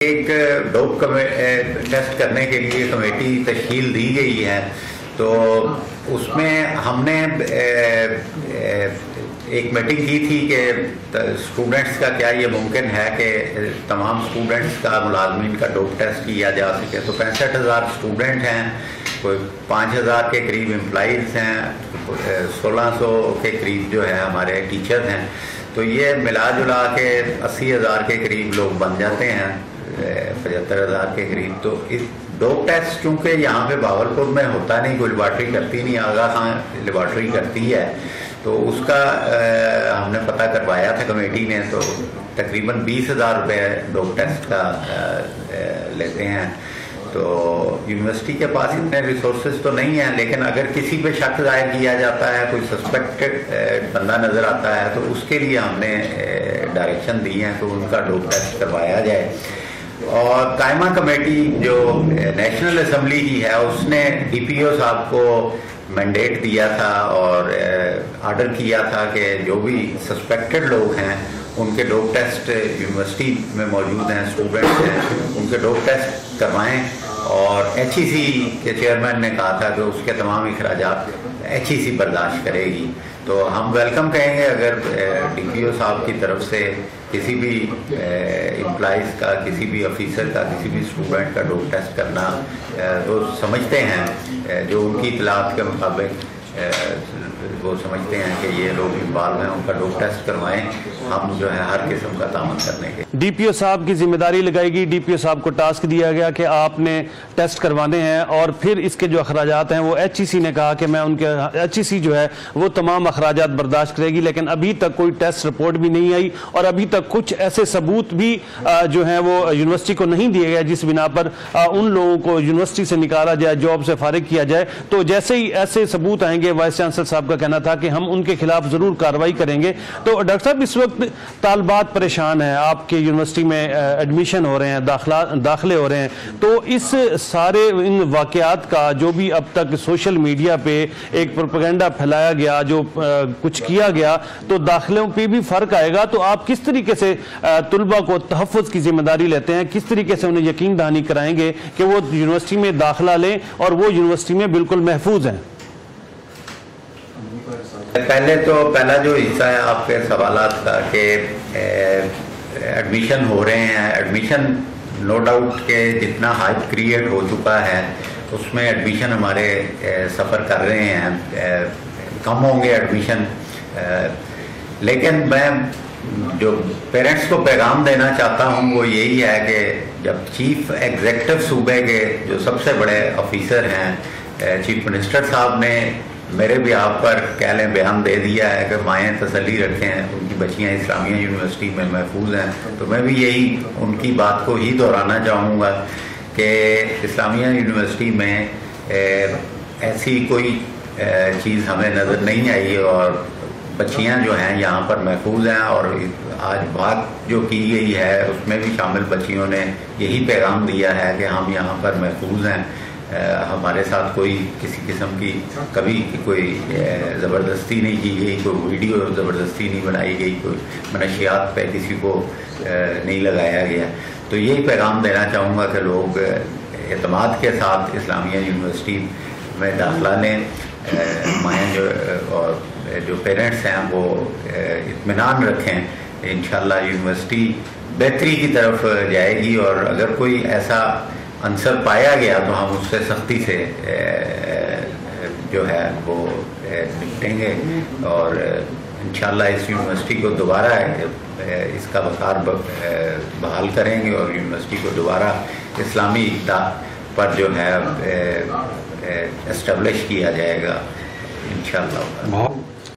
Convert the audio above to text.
एक dope test करने के लिए कमेटी तश्कील दी गई है, तो उसमें हमने एक मीटिंग की थी कि स्टूडेंट्स का क्या ये मुमकिन है कि तमाम स्टूडेंट्स का, मुलाजमीन का डोप टेस्ट किया जा सके। तो 65,000 स्टूडेंट हैं, कोई 5,000 के करीब एम्प्लॉइज़ हैं, 1600 के करीब जो है हमारे टीचर्स हैं। तो ये मिला जुला के 80,000 के करीब लोग बन जाते हैं, 75,000 के करीब। तो इस डोप टेस्ट चूँकि यहाँ पे बावलपुर में होता नहीं, कोई लेबॉर्ट्री करती नहीं, आगा खां लेबॉर्ट्री करती है, तो उसका हमने पता करवाया था कमेटी ने। तो तकरीबन 20,000 रुपये डोप टेस्ट का लेते हैं। तो यूनिवर्सिटी के पास इतने रिसोर्सेज तो नहीं है, लेकिन अगर किसी पे शक जाहिर किया जाता है, कोई सस्पेक्टेड बंदा नज़र आता है, तो उसके लिए हमने डायरेक्शन दी है तो उनका डोप टेस्ट करवाया जाए। और कायमा कमेटी जो नेशनल असम्बली की है, उसने DPO साहब को मैंडेट दिया था और ऑर्डर किया था कि जो भी सस्पेक्टेड लोग हैं उनके डोप टेस्ट यूनिवर्सिटी में मौजूद हैं, स्टूडेंट्स हैं, उनके डोप टेस्ट करवाएं। और HEC के चेयरमैन ने कहा था कि उसके तमाम अखराजात HEC बर्दाश्त करेगी। तो हम वेलकम कहेंगे अगर DPO साहब की तरफ से किसी भी एम्प्लॉइज़ का, किसी भी ऑफिसर का, किसी भी स्टूडेंट का डोप टेस्ट करना, तो समझते हैं जो उनकी इतलात के मुताबिक वो समझते हैं कि ये लोग इन्वॉल्व हैं, उनका डोप टेस्ट करवाएं। हम जो है हर किस्म का तामन करने के। DPO साहब की जिम्मेदारी लगाएगी। DPO साहब को टास्क दिया गया कि आपने टेस्ट करवाने हैं, और फिर इसके जो अखराजात हैं वो HEC ने कहा कि मैं उनके HEC जो है वो तमाम अखराजात बर्दाश्त करेगी। लेकिन अभी तक कोई टेस्ट रिपोर्ट भी नहीं आई और अभी तक कुछ ऐसे सबूत भी जो है वो यूनिवर्सिटी को नहीं दिए गए जिस बिना पर उन लोगों को यूनिवर्सिटी से निकाला जाए, जॉब से फारिग किया जाए। तो जैसे ही ऐसे सबूत आएंगे, वाइस चांसलर साहब का कहना था कि हम उनके खिलाफ जरूर कार्रवाई करेंगे। तो डॉक्टर साहब, इस वक्त तालबात परेशान है, आपके यूनिवर्सिटी में एडमिशन हो रहे हैं, दाखिले हो रहे हैं, तो इस सारे इन वाकयात का जो भी अब तक सोशल मीडिया पे एक प्रोपेगेंडा फैलाया गया, जो कुछ किया गया, तो दाखिलों पे भी फर्क आएगा। तो आप किस तरीके से तुलबा को तहफ़्फ़ुज़ की जिम्मेदारी लेते हैं, किस तरीके से उन्हें यकीन दहानी कराएंगे कि वो यूनिवर्सिटी में दाखिला लें और वो यूनिवर्सिटी में बिल्कुल महफूज हैं? पहले तो पहला जो हिस्सा है आपके सवालात का कि एडमिशन हो रहे हैं, एडमिशन नो डाउट के जितना हाइप क्रिएट हो चुका है उसमें एडमिशन हमारे सफ़र कर रहे हैं, कम होंगे एडमिशन। लेकिन मैं जो पेरेंट्स को पैगाम देना चाहता हूँ वो यही है कि जब चीफ एग्जेक्टिव सूबे के जो सबसे बड़े ऑफिसर हैं, चीफ मिनिस्टर साहब ने मेरे भी आप पर कह लें बयान दे दिया है कि माएँ तसल्ली रखें, उनकी बच्चियाँ इस्लामिया यूनिवर्सिटी में महफूज हैं, तो मैं भी यही उनकी बात को ही दोहराना चाहूँगा कि इस्लामिया यूनिवर्सिटी में ऐसी कोई चीज़ हमें नज़र नहीं आई और बच्चियाँ जो हैं यहाँ पर महफूज हैं। और आज बात जो की गई है उसमें भी शामिल बच्चियों ने यही पैगाम दिया है कि हम यहाँ पर महफूज हैं, हमारे साथ कोई किसी किस्म की कभी कोई ज़बरदस्ती नहीं की गई, कोई वीडियो ज़बरदस्ती नहीं बनाई गई, कोई मनशियात पे किसी को नहीं लगाया गया। तो यही पैगाम देना चाहूँगा कि लोग एतमाद के साथ इस्लामिया यूनिवर्सिटी में दाखिला लें, माएँ जो और जो पेरेंट्स हैं वो इत्मीनान रखें। इंशाअल्लाह यूनिवर्सिटी बेहतरी की तरफ जाएगी और अगर कोई ऐसा आंसर पाया गया तो हम उससे सख्ती से जो है वो निपटेंगे और इंशाअल्लाह इस यूनिवर्सिटी को दोबारा इसका वक़ार बहाल करेंगे और यूनिवर्सिटी को दोबारा इस्लामी इक़्तिदा पर जो है एस्टेब्लिश किया जाएगा इंशाअल्लाह।